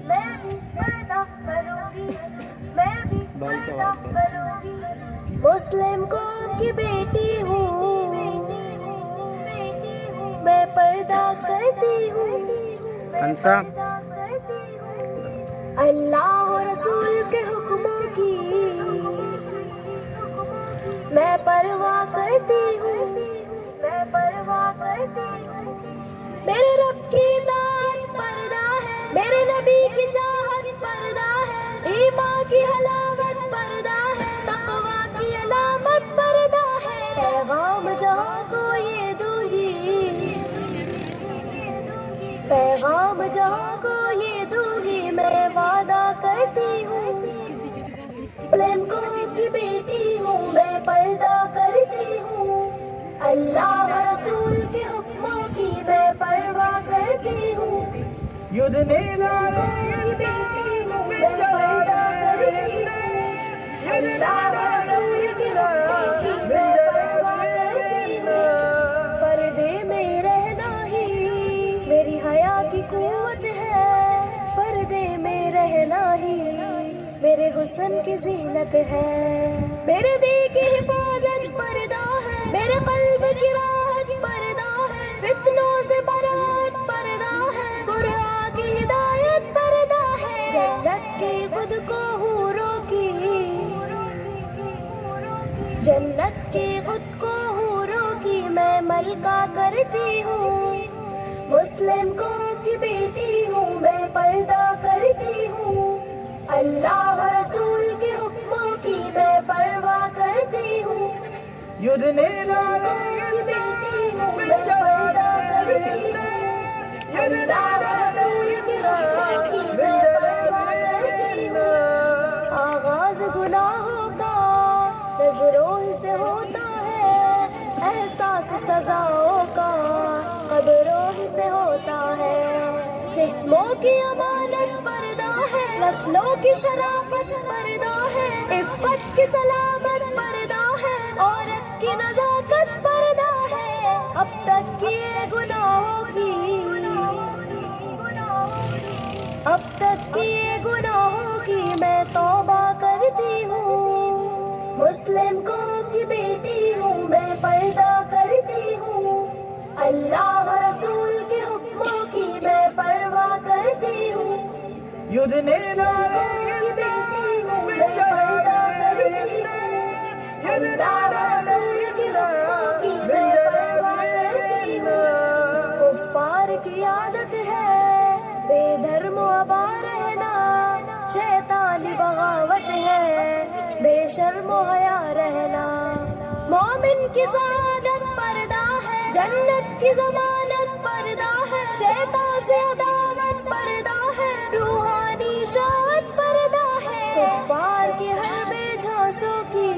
میں بھی پردہ کروں گی، میں بھی پردہ کروں گی، مسلم قوم کی بیٹی ہوں، میں پردہ کرتی ہوں، ہنسا اللہ و رسول کے حکموں کی میں پرواہ کرتی ہوں، میں پرواہ کرتی ہوں، میرے رب کی اطاعت پردہ ہے، میرے نبی کی چاہت پردہ ہے، ایمان کی حلاوت پردہ ہے، تقویٰ کی علامت پردہ ہے، پیغام جہاں کو یہ دوں گی، پیغام جہاں کو یہ دوں گی، میں وعدہ کرتی ہوں، مسلم قوم کی بیٹی ہوں، میں پردہ کرتی ہوں، اللہ و رسول کے حکموں کی میں پرواہ کرتی ہوں، مسلم قوم کی بیٹی ہوں، میں پردہ کرتی ہوں، اللہ و رسول کے حکموں کی میں پرواہ کرتی ہوں، پردے میں رہنا ہی میری حیا کی قوت ہے، پردے میں رہنا ہی میرے حسن کی زینت ہے، میرے دل کی حفاظت پردہ ہے، میرے قلب کی راحت پردہ ہے، فتنوں سے برات پردہ ہے، قرآن کی ہدایت پردہ ہے، جنت کی خود کو حوروں کی، جنت کی خود کو حوروں کی میں ملکہ کرتی ہوں، مسلم قوم کی بیٹی ہوں، میں پردہ کرتی ہوں، اللہ و رسول کے حکموں کی میں پرواہ کرتی ہوں، مسلم قوم کی بیٹی ہوں، میں پردہ کرتی ہوں، اللہ و رسول کے حکموں کی میں پرواہ کرتی ہوں، آغاز گناہوں کا نظروں ہی سے ہوتا ہے، احساس سزاؤں کا قبروں ہی سے ہوتا ہے، جسموں کی امانت پردہ ہے، نسلوں کی شرافت پردہ ہے، عفت کی سلامت پردہ ہے، عورت کی نزاکت پردہ ہے، اب تک کیے گناہوں کی، اب تک کیے گناہوں کی میں توبہ کرتی ہوں، مسلم قوم کی بیٹی ہوں، میں پردہ کرتی ہوں، اللہ و رسول کے حکموں کی میں پرواہ کرتی ہوں، مسلم قوم کی بیٹی ہوں، میں پردہ کرتی ہوں، اللہ و رسول کے حکموں کی میں پرواہ کرتی ہوں، کفار کی عادت ہے بے دھرم و ابا رہنا، شیطانی بغاوت ہے بے شرم و حیا رہنا، مومن کی سعادت پردہ ہے، جنت کی ضمانت پردہ ہے، شیطان سے عداوت پردہ ہے، روحانی شاعت پردہ ہے، کفار کی ہر بے جھانسوں کی،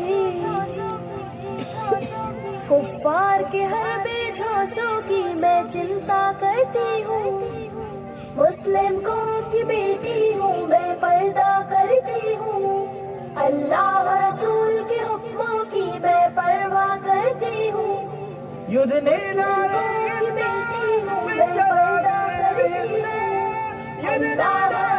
کفار کے ہر بے جھانسوں کی میں چنتا کرتی ہوں، مسلم قوم کی بیٹی ہوں، میں پردہ کرتی ہوں، اللہ و رسول کے حکموں کی میں پرواہ کرتی ہوں، مسلم قوم کی بیٹی ہوں، میں پردہ کرتی ہوں، اللہ و